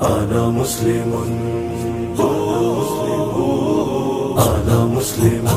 أنا مسلم أنا مسلم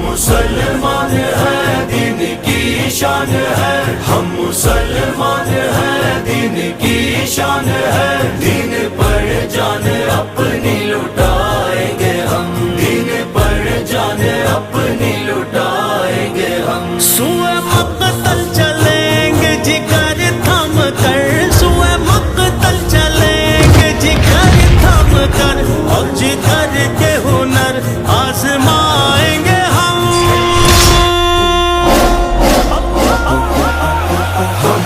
مسلمان ہیں دین کی شان ہے، ہم مسلمان ہیں دین کی شان ہے، دین پر جان اپنی لٹائیں گے ہم، دین پر جان اپنی لٹائیں گے ہم۔ سوئے مقتل چلیں گے جگر تھم کر، سوئے مقتل چلیں گے جگر تھم کر، اور جگر کے ہنر آزمائیں گے ہم۔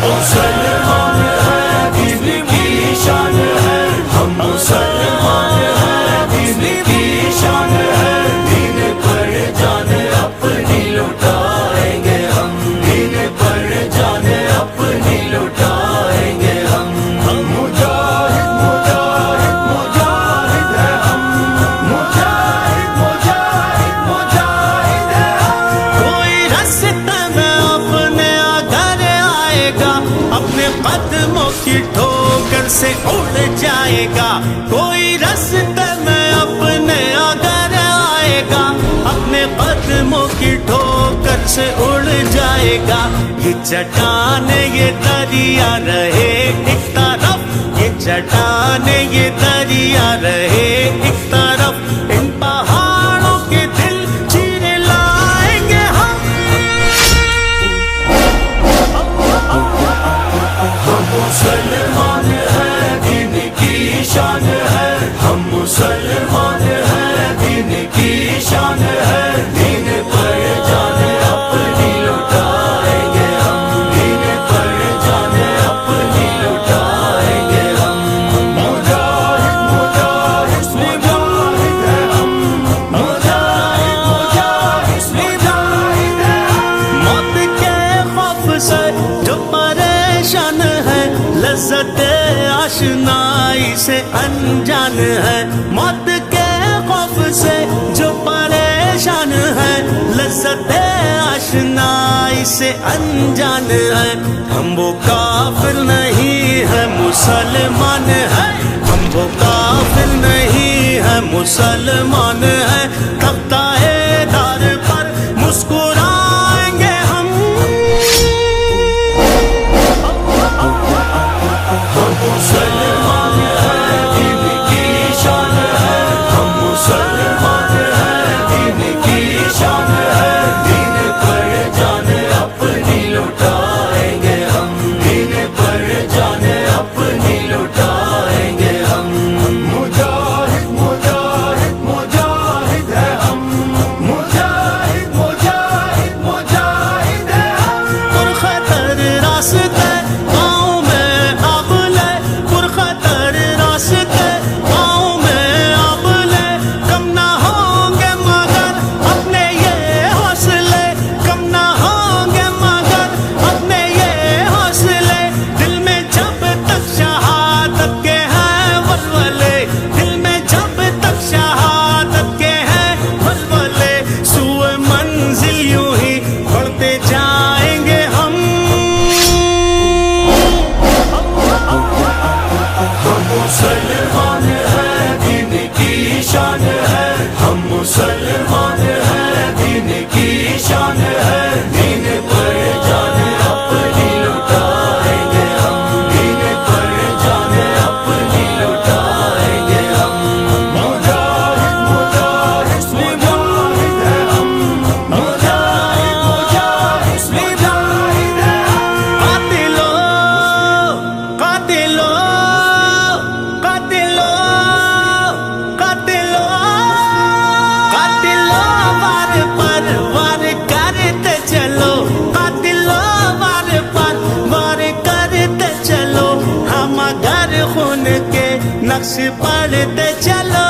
مسلمان ہیں دین کی شان ہے، ہم مسلمان ہیں دین کی شان ہے، دین پر جان اپنی لٹائیں گے ہم، دین پر جان اپنی لٹائیں گے ہم۔ ہم مجاہد مجاہد مجاہد ہیں ہم، مجاہد مجاہد مجاہد ہیں ہم۔ کوئی راستے میں اپنے گھر آئے گا، اپنے قدموں کی ٹھوکر سے اڑ جائے گا۔ کوئی راستے میں اپنے گھر آئے گا، اپنے قدموں کی ٹھوکر سے اڑ جائے گا۔ یہ چٹان یہ دریا رہے ایک طرف، یہ چٹان یہ دریا رہے ایک طرف، ان پہاڑوں کے دل چیر لائیں گے ہم۔ ہم مسلمان ہیں دین کی شان ہے، ہم مسلمان ہیں دین کی شان ہے، دین پر جان اپنی لٹائیں گے ہم، دین پر جان اپنی لٹائیں گے ہم۔ مجاہد مجاہد مجاہد ہیں ہم، مجاہد مجاہد مجاہد ہیں ہم۔ موت کے خوف سے جو پریشان ہے، لذت آشنائی سے انجان ہے۔ موت کے خوف سے جو پریشان ہے، لذت آشنائی سے انجان ہے۔ ہم وہ کافر نہیں ہے مسلمان ہے، ہم وہ کافر نہیں ہے مسلمان ہے۔ تختہ دار پر مسکرائیں گے ہم۔ ہم مسلمان ہیں دین کی شان ہے، ہم مسلمان ہیں دین کی شان ہے، دین پر جان اپنی لٹائیں گے ہم، دین پر جان اپنی لٹائیں گے ہم۔ مجاہد مجاہد مجاہد ہیں ہم، مجاہد مجاہد مجاہد ہیں ہم۔ پرخطر راستے پاؤں میں اب لے، پرخطر راستے پاؤں میں اب لے، کم نہ ہوں گے مگر اپنے یہ حوصلے، کم نہ ہوں گے مگر اپنے یہ حوصلے۔ دل میں جب تک شہادت کے ہیں ولولے، دل میں جب تک شہادت کے ہیں ولولے، سوئے منزل یوں ہی بڑھتے جائیں گے ہم۔ ہم مسلمان ہیں دین کی شان ہے، ہم مسلمان ہیں دین کی شان ہے، دین پر جان اپنی لٹائیں گے ہم، دین پر جان اپنی لٹائیں گے ہم۔ مجاہد مجاہد مجاہد ہیں ہم، مجاہد مجاہد مجاہد ہیں ہم۔ قاتلو قاتلو قاتلو قاتلو قاتلو، وار پر وار کرتے چلو، قاتلو وار پر وار کرتے چلو، ہم اگر خون کے نقش پڑھتے چلو۔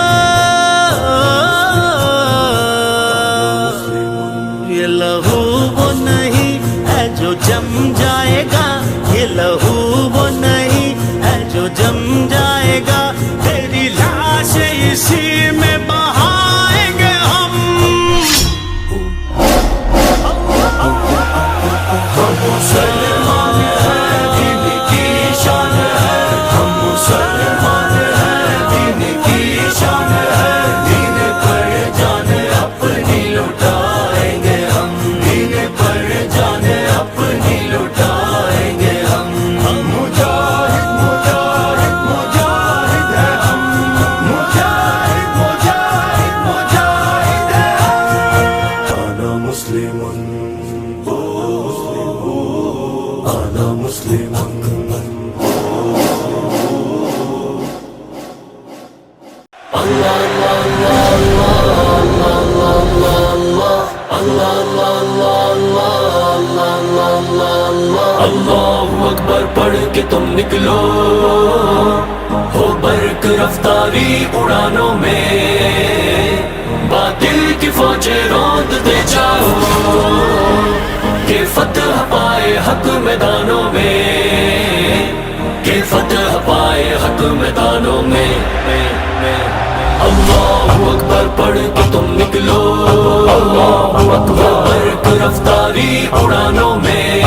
یہ لہو وہ نہیں ہے جو جم جائے گا، یہ لہو وہ نہیں ہے جو جم جائے گا، تیری لاش اس اسی میں بہائیں گے ہم مسلمان ہیں دین کی شان ہے ہم مسلمان ہیں دین کی شان ہے دین پر جان اپنی لٹائیں گے ہم دین پر جان اپنی لٹائیں گے ہم مجاہد مجاہد مجاہد ہیں ہم مجاہد مجاہد مجاہد ہیں ہم انا مسلم انا مسلم اللہ اکبر پڑھ کے تم نکلو ہو برق رفتاری اڑانوں میں باطل کی فوجیں روند دے جاؤ کہ فتح پائے حق میدانوں میں کہ فتح پائے حق میدانوں میں اللہ اکبر پڑھ کے تم نکلو اللہ اکبر برق رفتاری اڑانوں میں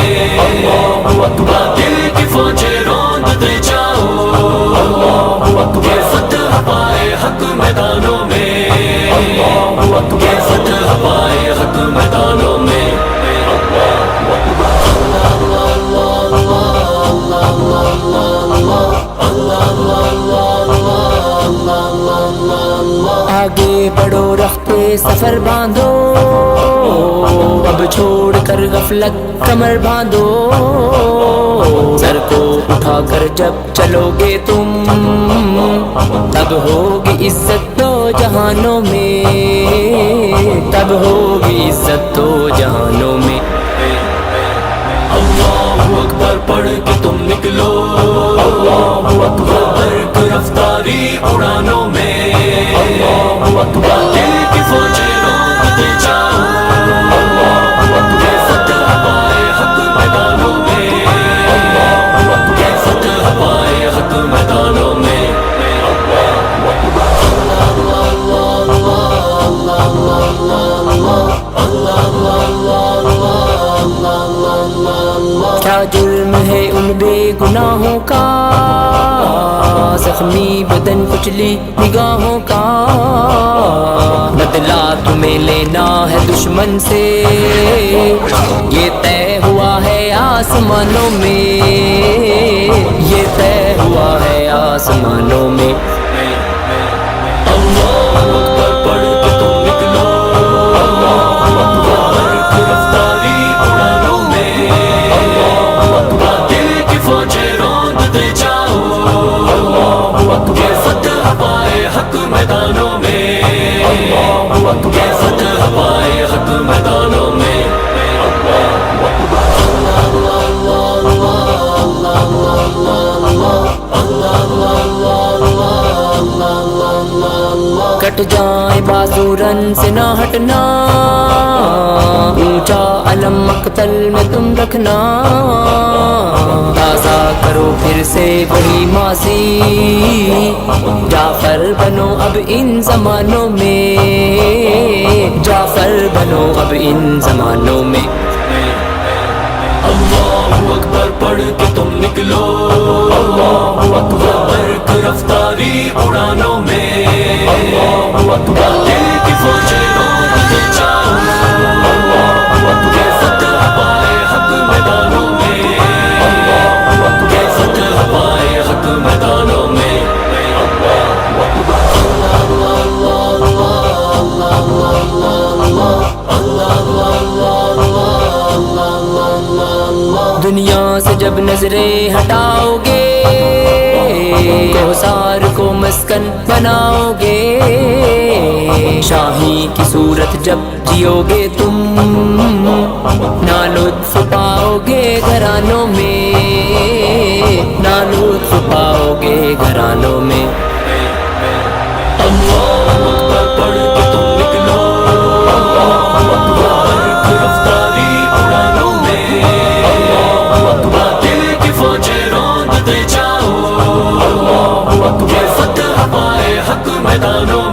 باطل کی فوجیں روند دے جاؤ کہ فتح پائے حق میدانوں میں کہ فتح پائے حق میدانوں میں آگے بڑھو رختے سفر باندھو اب چھوڑ کر غفلت کمر باندھو سر کو اٹھا کر جب چلو گے تم تب ہوگی عزت دو جہانوں میں تب ہوگی عزت دو جہانوں میں اللہ اکبر پڑھ کے تم نکلو اللہ اکبر برق رفتاری اڑانوں میں باطل کی فوجیں روند دے جاؤ کہ فتح پائے حق میدانوں میں کہ فتح پائے حق میدانوں میں کیا جرم ہے ان بے گناہوں کا زخمی بدن کچلی نگاہوں کا بدلہ تمہیں لینا ہے دشمن سے یہ طے ہوا ہے آسمانوں میں یہ طے ہوا ہے آسمانوں میں اللہ اکبر پڑھ کے تم نکلو اللہ اکبر برق رفتاری اڑانوں میں باطل کی فوجیں روند دے جاؤ کہ فتح پائے حق میدانوں میں کہ فتح پائے حق میدانوں میں کٹ جائے بازو رن سے نہ ہٹنا اونچا علم مقتل میں تم رکھنا تازہ کرو پھر سے وہی ماضی جعفر بنو اب ان زمانوں میں جعفر بنو اب ان زمانوں میں اللہ اکبر پڑھ کے تم نکلو اللہ اکبر برق رفتاری اڑانوں میں باطل کی فوجیں روند دے جاؤ کہ فتح پائے حق میدانوں میں کہ فتح پائے حق میدانوں میں دنیا سے جب نظریں ہٹاؤ گے کوثر کو مسکن بناؤ گے شاہی کی صورت جب جیو گے تم نہ لطف پاؤ گے گھرانوں میں نہ لطف پاؤ گے گھرانوں میں اللہ اکبر پڑھ کے تم نکلو اللہ اکبر برق رفتاری اڑانوں میں باطل کی فوجیں روند دے جاؤ کہ فتح پائے حق میدانوں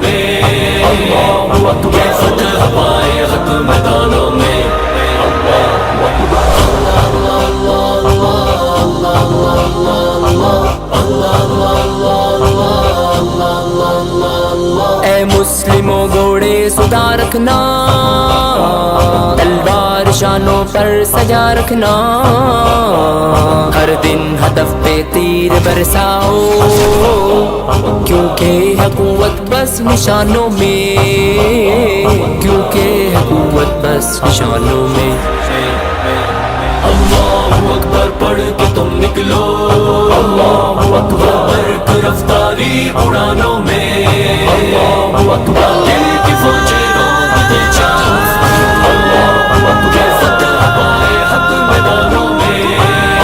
سدا رکھنا، تلوار شانوں پر سجا رکھنا، ہر دن ہدف پہ تیر برساؤ، کیونکہ ہے قوت بس نشانوں میں، کیونکہ ہے قوت بس نشانوں میں۔ اللہ اکبر پڑھ کے تم نکلو، اللہ اکبر برق رفتاری اڑانوں میں، اللہ اکبر دل کی فوجیں روک دے چاہو، اللہ اکبر فتح پائے حق میدانوں میں،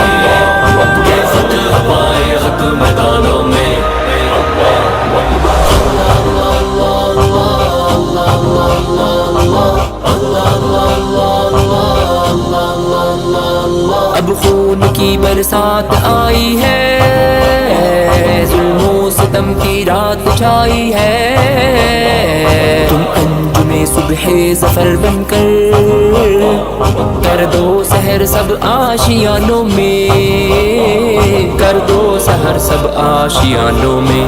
اللہ اکبر فتح پائے حق میدانوں میں۔ اب خون کی برسات آئی ہے، ظلم و ستم کی رات چھائی ہے، تم انجم صبح ظفر بن کر دو سحر سب آشیانوں میں، کر دو سحر سب آشیانوں میں۔